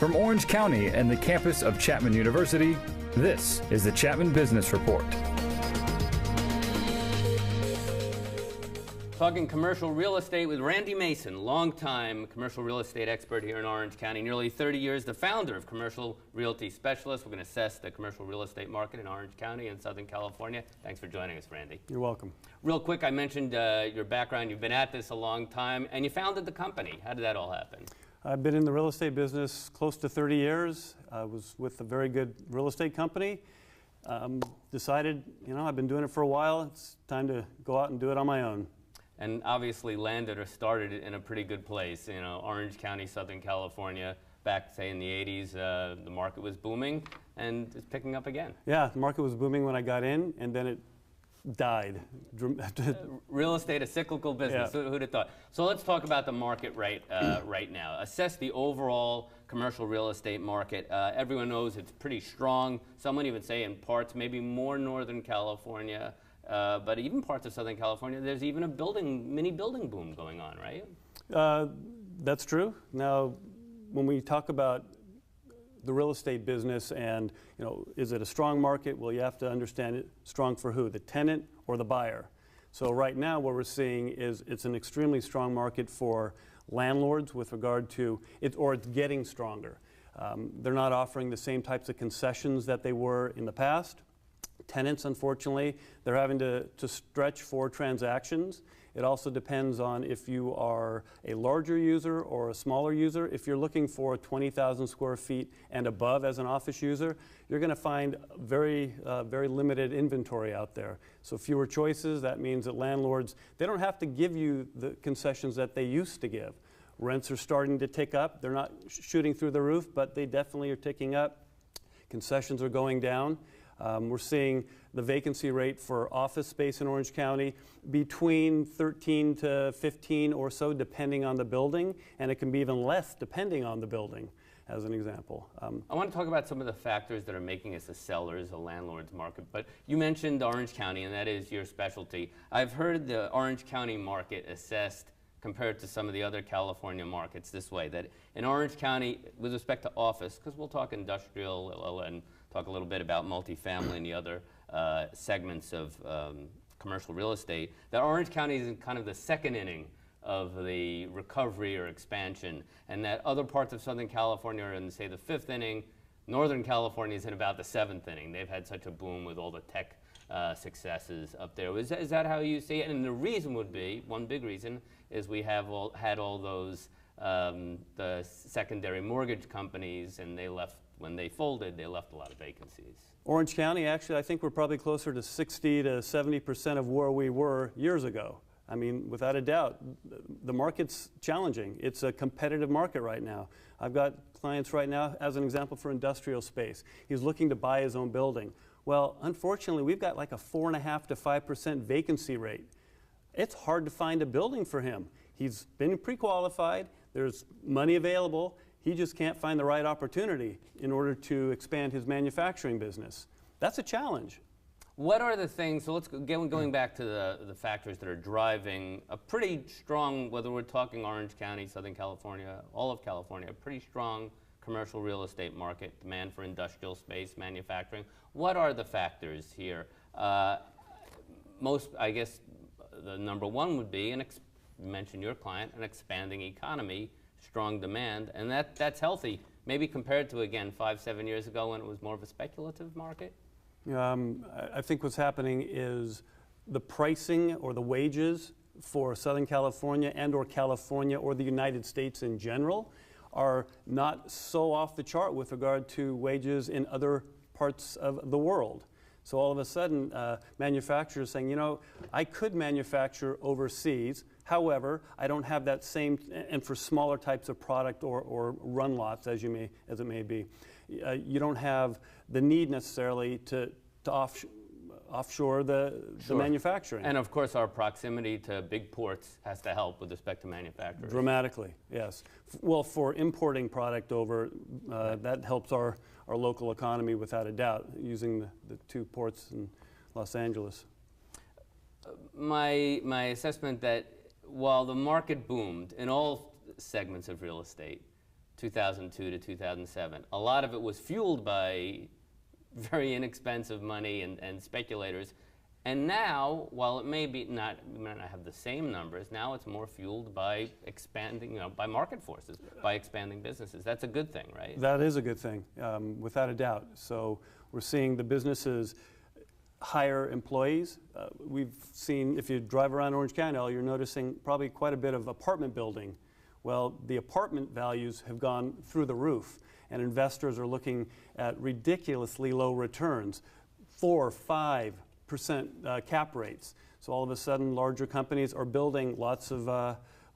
From Orange County and the campus of Chapman University, this is the Chapman Business Report. Talking commercial real estate with Randy Mason, longtime commercial real estate expert here in Orange County, nearly 30 years, the founder of Commercial Realty Specialists. We're going to assess the commercial real estate market in Orange County and Southern California. Thanks for joining us, Randy. You're welcome. Real quick, I mentioned your background. You've been at this a long time, and you founded the company. How did that all happen? I've been in the real estate business close to 30 years. I was with a very good real estate company. Decided, I've been doing it for a while. It's time to go out and do it on my own. And obviously landed or started in a pretty good place. Orange County, Southern California, back, say, in the 80s, the market was booming, and it's picking up again. Yeah, the market was booming when I got in, and then it died. Real estate, a cyclical business. Yeah. Who'd have thought? So let's talk about the market right now. Assess the overall commercial real estate market. Everyone knows it's pretty strong. Some would even say in parts, maybe more Northern California. But even parts of Southern California, there's even a mini building boom going on, right? That's true. Now, when we talk about the real estate business and, is it a strong market? Well, you have to understand it strong for who, the tenant or the buyer. So right now what we're seeing is it's an extremely strong market for landlords with regard to it, or it's getting stronger. They're not offering the same types of concessions that they were in the past. Tenants, unfortunately, they're having to stretch for transactions. It also depends on if you are a larger user or a smaller user. If you're looking for 20,000 square feet and above as an office user, you're going to find very limited inventory out there. So fewer choices. That means that landlords, they don't have to give you the concessions that they used to give. Rents are starting to tick up. They're not shooting through the roof, but they definitely are ticking up. Concessions are going down. We're seeing the vacancy rate for office space in Orange County between 13 to 15 or so, depending on the building, and it can be even less depending on the building, as an example. I want to talk about some of the factors that are making us a seller's, a landlord's market, but you mentioned Orange County, and that is your specialty. I've heard the Orange County market assessed compared to some of the other California markets this way, that in Orange County, with respect to office, because we'll talk industrial and talk a little bit about multifamily and the other segments of commercial real estate, that Orange County is in kind of the second inning of the recovery or expansion, and that other parts of Southern California are in, say, the fifth inning. Northern California is in about the seventh inning. They've had such a boom with all the tech successes up there. Is that how you see it? And the reason would be, one big reason, is we have had all those the secondary mortgage companies, and they left. When they folded, they left a lot of vacancies. Orange County, actually, I think we're probably closer to 60 to 70% of where we were years ago. I mean, without a doubt, the market's challenging. It's a competitive market right now. I've got clients right now, as an example, for industrial space. He's looking to buy his own building. Well, unfortunately, we've got like a 4.5% to 5% vacancy rate. It's hard to find a building for him. He's been pre-qualified. There's money available. He just can't find the right opportunity in order to expand his manufacturing business. That's a challenge. What are the things, so let's going back to the factors that are driving a pretty strong, whether we're talking Orange County, Southern California, all of California, a pretty strong commercial real estate market, demand for industrial space, manufacturing. What are the factors here? I guess the number one would be, you mentioned your client, an expanding economy, strong demand, and that's healthy, maybe compared to, again, 5-7 years ago when it was more of a speculative market? I think what's happening is the pricing or the wages for Southern California and or California or the United States in general are not so off the chart with regard to wages in other parts of the world. So all of a sudden, manufacturers saying, I could manufacture overseas. However, I don't have that same, and for smaller types of product or run lots, as it may be, you don't have the need necessarily to offshore the manufacturing. And of course, our proximity to big ports has to help with respect to manufacturers. Dramatically, yes. Well, for importing product over, that helps our local economy without a doubt, using the two ports in Los Angeles. My assessment that while the market boomed in all segments of real estate, 2002 to 2007. A lot of it was fueled by very inexpensive money and speculators. And now, while it may not have the same numbers, now it's more fueled by expanding, by market forces, by expanding businesses. That's a good thing, right? That is a good thing, without a doubt. So we're seeing the businesses hire employees. We've seen, if you drive around Orange County, you're noticing probably quite a bit of apartment building. Well, the apartment values have gone through the roof, and investors are looking at ridiculously low returns, 4, 5% cap rates. So all of a sudden, larger companies are building lots of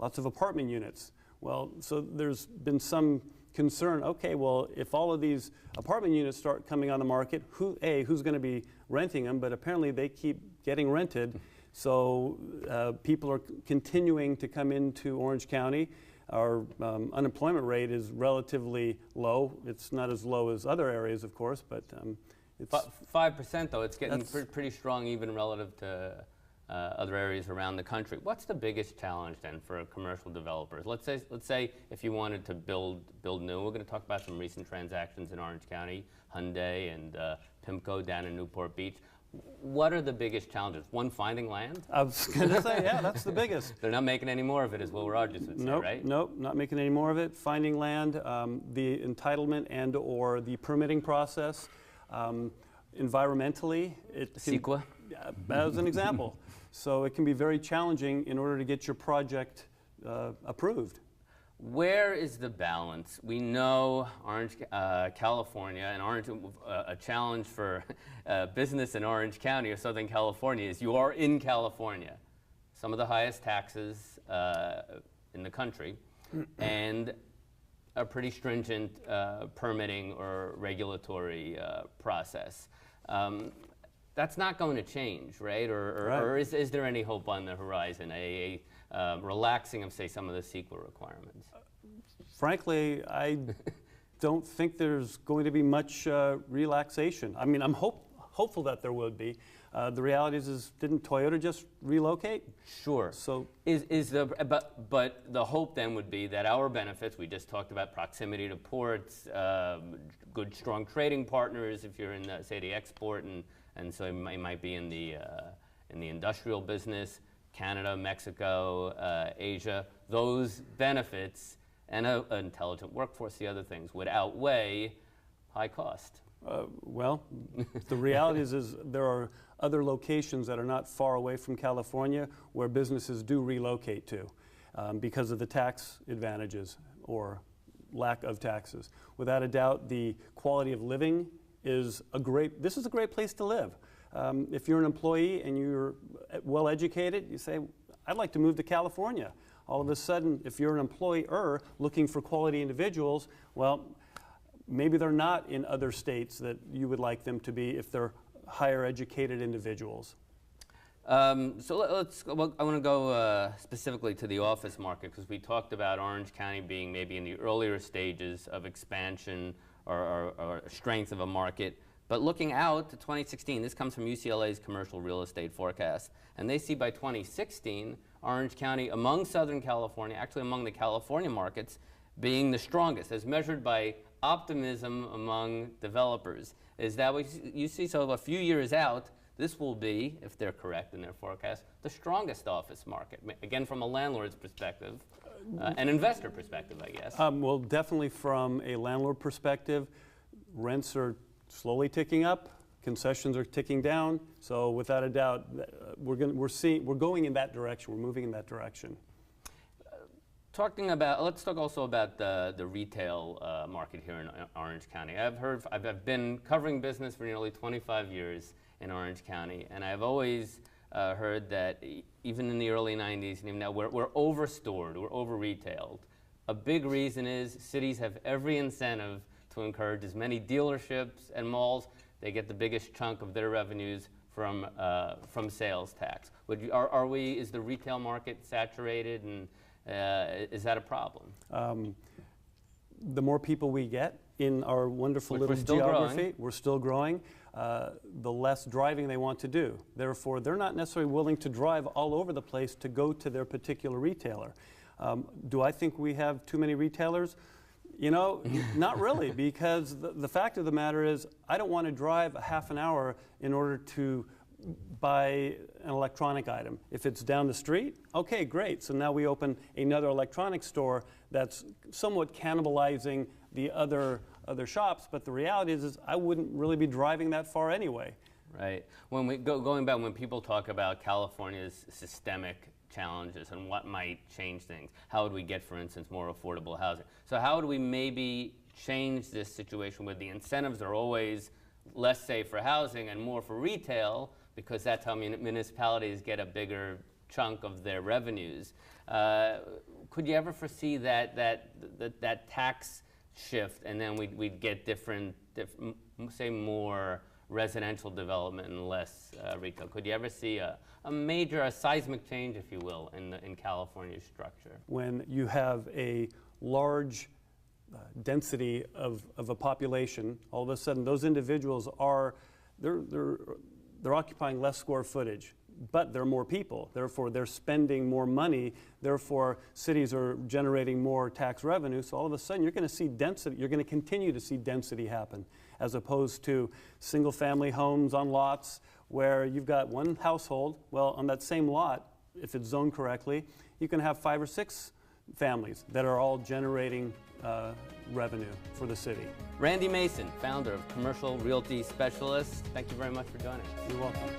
apartment units. Well, so there's been some concern. Okay, well, if all of these apartment units start coming on the market, who's going to be renting them? But apparently, they keep getting rented. So people are continuing to come into Orange County. Our unemployment rate is relatively low. It's not as low as other areas, of course, but it's 5%, though. It's getting pretty strong, even relative to other areas around the country. What's the biggest challenge then for commercial developers? Let's say if you wanted to build new. We're going to talk about some recent transactions in Orange County, Hyundai and PIMCO down in Newport Beach. What are the biggest challenges? One, finding land? I was going to say, yeah, that's the biggest. They're not making any more of it, as Will Rogers would say, right? Nope, not making any more of it. Finding land, the entitlement and or the permitting process. Environmentally, CEQA? As an example. So it can be very challenging in order to get your project approved. Where is the balance? We know California, and a challenge for business in Orange County or Southern California is you are in California. Some of the highest taxes in the country, and a pretty stringent permitting or regulatory process. That's not going to change, right? Or is there any hope on the horizon, a relaxing of, say, some of the CEQA requirements? Frankly, I don't think there's going to be much relaxation. I mean, I'm hopeful that there would be. The reality is, didn't Toyota just relocate? Sure. So but the hope then would be that our benefits, we just talked about proximity to ports, good strong trading partners if you're in say the export and so you might be in the industrial business, Canada, Mexico, Asia. Those benefits and an intelligent workforce, the other things, would outweigh high cost. Well, the reality is there are other locations that are not far away from California where businesses do relocate to because of the tax advantages or lack of taxes. Without a doubt, the quality of living is this is a great place to live. If you're an employee and you're well educated, you say, I'd like to move to California. All of a sudden, if you're an employer looking for quality individuals, well, maybe they're not in other states that you would like them to be if they're higher educated individuals. So I want to go specifically to the office market because we talked about Orange County being maybe in the earlier stages of expansion or strength of a market. But looking out to 2016, this comes from UCLA's commercial real estate forecast, and they see by 2016, Orange County among Southern California, actually among the California markets, being the strongest, as measured by optimism among developers. Is that what you see? So a few years out, this will be, if they're correct in their forecast, the strongest office market. Again, from a landlord's perspective, an investor perspective, I guess. Well, definitely from a landlord perspective, rents are slowly ticking up, concessions are ticking down. So without a doubt, we're going in that direction. We're moving in that direction. Let's talk also about the retail market here in Orange County. I've been covering business for nearly 25 years in Orange County, and I've always heard that even in the early 90s and even now, we're overstored, we're over-retailed. A big reason is cities have every incentive to encourage as many dealerships and malls. They get the biggest chunk of their revenues from sales tax. Is the retail market saturated, and is that a problem? The more people we get in our wonderful little geography, we're still growing, the less driving they want to do. Therefore, they're not necessarily willing to drive all over the place to go to their particular retailer. Do I think we have too many retailers? You know, not really, because the fact of the matter is I don't want to drive a half an hour in order to buy an electronic item. If it's down the street, okay, great. So now we open another electronics store that's somewhat cannibalizing the other shops, but the reality is I wouldn't really be driving that far anyway. Right. When we going back, when people talk about California's systemic challenges and what might change things, how would we get, for instance, more affordable housing? So how would we maybe change this situation where the incentives are always less, say, for housing and more for retail, because that's how municipalities get a bigger chunk of their revenues? Could you ever foresee that tax shift, and then we'd get different, say, more residential development and less retail? Could you ever see a seismic change, if you will, in California's structure? When you have a large density of a population, all of a sudden those individuals they're occupying less square footage, but there are more people. Therefore, they're spending more money. Therefore, cities are generating more tax revenue. So all of a sudden, you're going to see density. You're going to continue to see density happen, as opposed to single-family homes on lots where you've got one household. Well, on that same lot, if it's zoned correctly, you can have 5 or 6 families that are all generating revenue for the city. Randy Mason, founder of Commercial Realty Specialists, thank you very much for joining us. You're welcome.